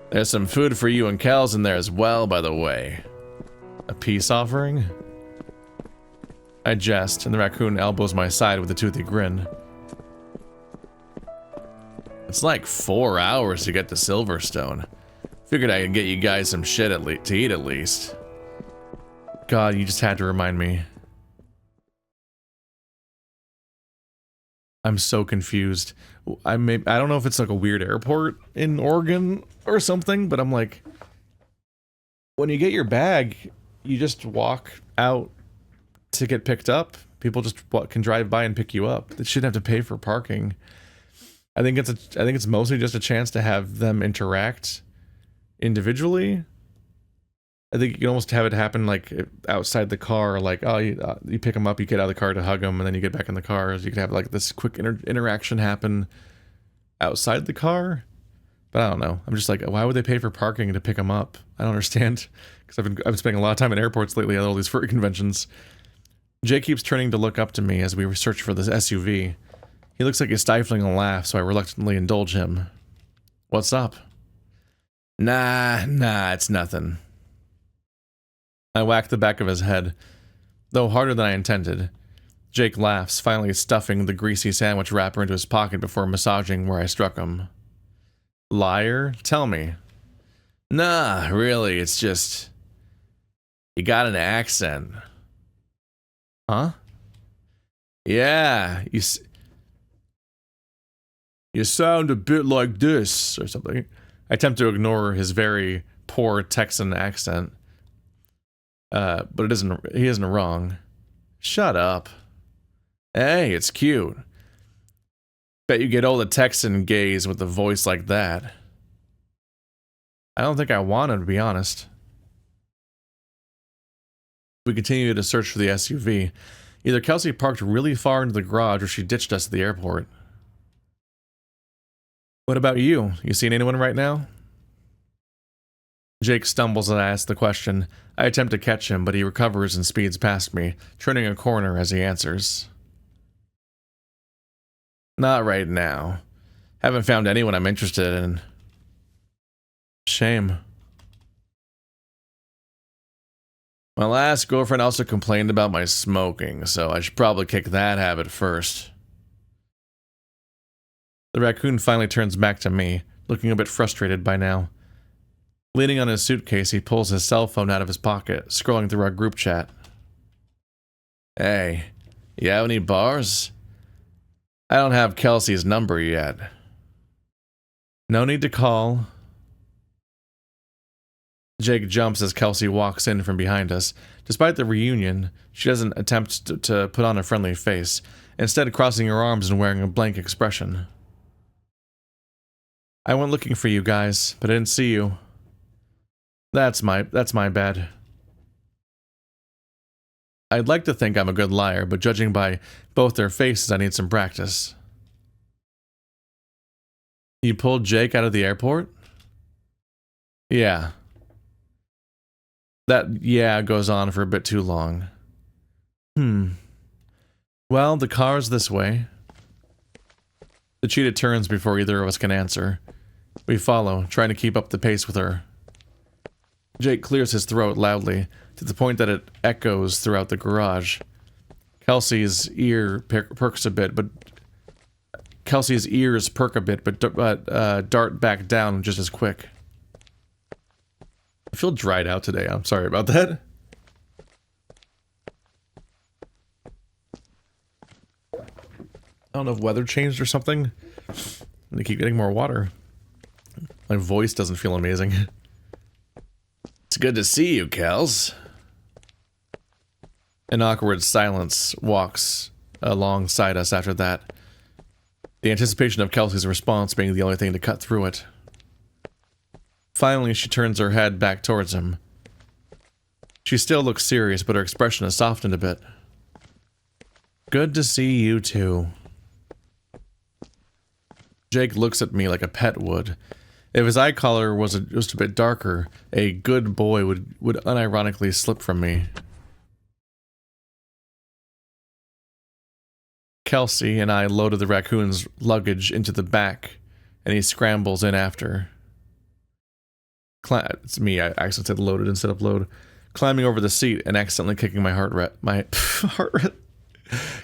There's some food for you and Kels in there as well, by the way. A peace offering? I jest, and the raccoon elbows my side with a toothy grin. It's like 4 hours to get to Silverstone. Figured I could get you guys some shit to eat at least. God, you just had to remind me. I'm so confused. I don't know if it's like a weird airport in Oregon or something, but I'm like, when you get your bag, you just walk out to get picked up. People just can drive by and pick you up. They shouldn't have to pay for parking. I think it's mostly just a chance to have them interact individually. I think you can almost have it happen like outside the car, like, oh, you pick him up, you get out of the car to hug him, and then you get back in the car. So you can have like this quick interaction happen outside the car. But I don't know. I'm just like, why would they pay for parking to pick him up? I don't understand. Because I've been spending a lot of time in airports lately at all these furry conventions. Jay keeps turning to look up to me as we search for this SUV. He looks like he's stifling a laugh, so I reluctantly indulge him. What's up? Nah, it's nothing. I whack the back of his head, though harder than I intended. Jake laughs, finally stuffing the greasy sandwich wrapper into his pocket before massaging where I struck him. Liar? Tell me. Nah, really, it's just... You got an accent. Huh? Yeah, you sound a bit like this, or something. I attempt to ignore his very poor Texan accent. But he isn't wrong. Shut up. Hey, it's cute. Bet you get all the Texan gays with a voice like that. I don't think I want him, to be honest. We continue to search for the SUV. Either Kelsey parked really far into the garage or she ditched us at the airport. What about you? You seen anyone right now? Jake stumbles as I ask the question. I attempt to catch him, but he recovers and speeds past me, turning a corner as he answers. Not right now. Haven't found anyone I'm interested in. Shame. My last girlfriend also complained about my smoking, so I should probably kick that habit first. The raccoon finally turns back to me, looking a bit frustrated by now. Leaning on his suitcase, he pulls his cell phone out of his pocket, scrolling through our group chat. Hey, you have any bars? I don't have Kelsey's number yet. No need to call. Jake jumps as Kelsey walks in from behind us. Despite the reunion, she doesn't attempt to put on a friendly face, instead crossing her arms and wearing a blank expression. I went looking for you guys, but I didn't see you. That's my bad. I'd like to think I'm a good liar, but judging by both their faces, I need some practice. You pulled Jake out of the airport? Yeah. That yeah goes on for a bit too long. Well, the car's this way. The cheetah turns before either of us can answer. We follow, trying to keep up the pace with her. Jake clears his throat loudly, to the point that it echoes throughout the garage. Kelsey's ear perks a bit, but... Kelsey's ears perk a bit, but dart back down just as quick. I feel dried out today, I'm sorry about that. I don't know if weather changed or something. I keep getting more water. My voice doesn't feel amazing. It's good to see you, Kels. An awkward silence walks alongside us after that. The anticipation of Kelsey's response being the only thing to cut through it. Finally, she turns her head back towards him. She still looks serious, but her expression has softened a bit. Good to see you too. Jake looks at me like a pet would. If his eye color was just a bit darker, a good boy would unironically slip from me. Kelsey and I loaded the raccoon's luggage into the back, and he scrambles in after. It's me, I actually said loaded instead of load. Climbing over the seat and accidentally kicking my heart rate.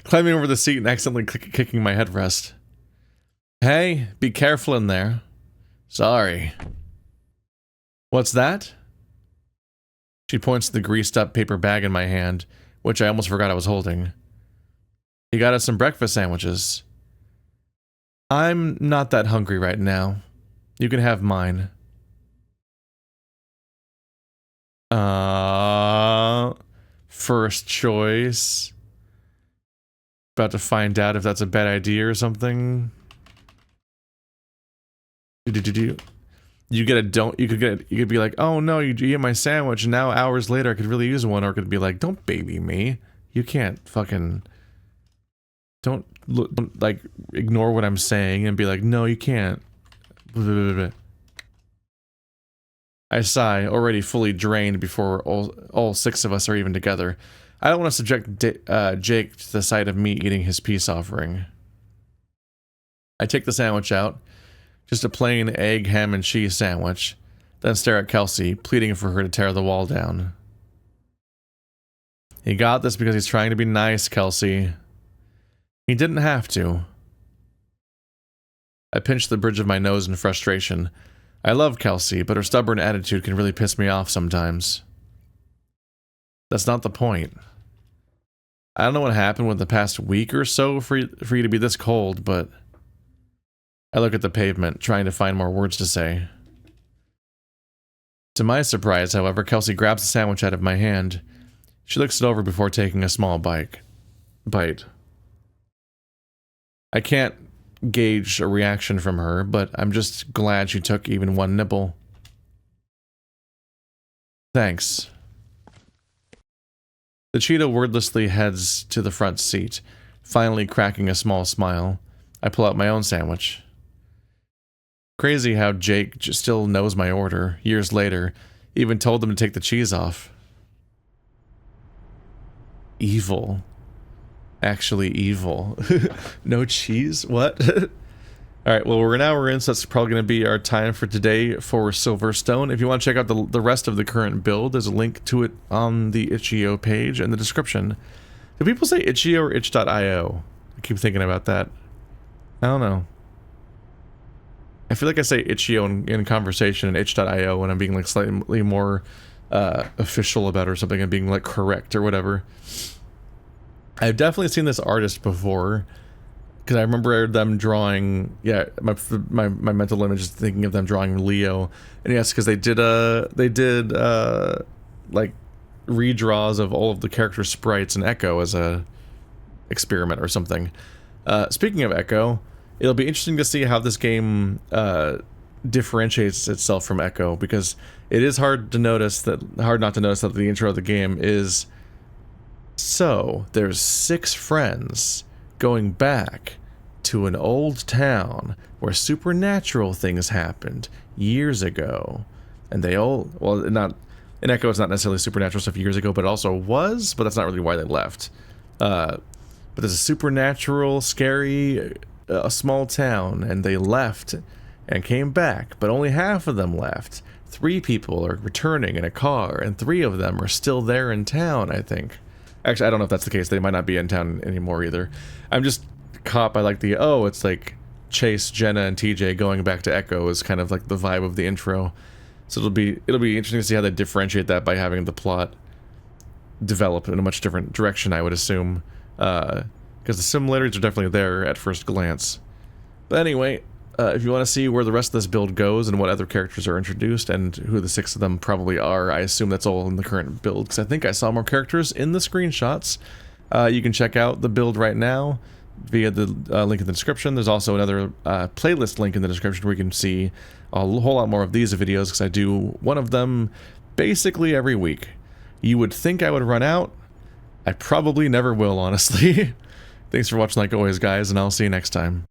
Climbing over the seat and accidentally kicking my headrest. Hey, be careful in there. Sorry. What's that? She points to the greased up paper bag in my hand, which I almost forgot I was holding. You got us some breakfast sandwiches. I'm not that hungry right now. You can have mine. First choice. About to find out if that's a bad idea or something. you get a don't, you could be like, oh no, you ate my sandwich, and now hours later I could really use one, or it could be like, don't baby me. You can't fucking, don't like ignore what I'm saying and be like, no, you can't. I sigh, already fully drained before all 6 of us are even together. I don't want to subject Jake to the sight of me eating his peace offering. I take the sandwich out, just a plain egg, ham, and cheese sandwich, then stare at Kelsey, pleading for her to tear the wall down. He got this because he's trying to be nice, Kelsey. He didn't have to. I pinch the bridge of my nose in frustration. I love Kelsey, but her stubborn attitude can really piss me off sometimes. That's not the point. I don't know what happened with the past week or so for you to be this cold, but I look at the pavement, trying to find more words to say. To my surprise, however, Kelsey grabs the sandwich out of my hand. She looks it over before taking a small bite. I can't gauge a reaction from her, but I'm just glad she took even one nibble. Thanks. The cheetah wordlessly heads to the front seat, finally cracking a small smile. I pull out my own sandwich. Crazy how Jake just still knows my order, years later, even told them to take the cheese off. Evil. Actually evil. No cheese? What? Alright, well we're in, so that's probably going to be our time for today for Silverstone. If you want to check out the rest of the current build, there's a link to it on the itch.io page in the description. Do people say itch.io or itch.io? I keep thinking about that. I don't know. I feel like I say itch.io in conversation and itch.io when I'm being like slightly more official about it or something and being like correct or whatever. I've definitely seen this artist before, because I remember them drawing, yeah, my mental image is thinking of them drawing Leo, and yes, because they did like redraws of all of the character sprites in Echo as a experiment or something. Speaking of Echo, it'll be interesting to see how this game differentiates itself from Echo, because it is hard not to notice that the intro of the game is, so there's 6 friends going back to an old town where supernatural things happened years ago, and they all, well, not in Echo it's not necessarily supernatural stuff years ago, but it also was, but that's not really why they left. But there's a supernatural, scary, a small town, and they left and came back, but only half of them left. 3 people are returning in a car, and 3 of them are still there in town, I think. Actually, I don't know if that's the case. They might not be in town anymore either. I'm just caught by like the, oh, it's like Chase, Jenna, and TJ going back to Echo is kind of like the vibe of the intro. So it'll be interesting to see how they differentiate that by having the plot develop in a much different direction, I would assume. Because the similarities are definitely there at first glance. But anyway, if you want to see where the rest of this build goes and what other characters are introduced and who the 6 of them probably are, I assume that's all in the current build, because I think I saw more characters in the screenshots. You can check out the build right now via the link in the description. There's also another playlist link in the description where you can see a whole lot more of these videos, because I do one of them basically every week. You would think I would run out. I probably never will, honestly. Thanks for watching like always, guys, and I'll see you next time.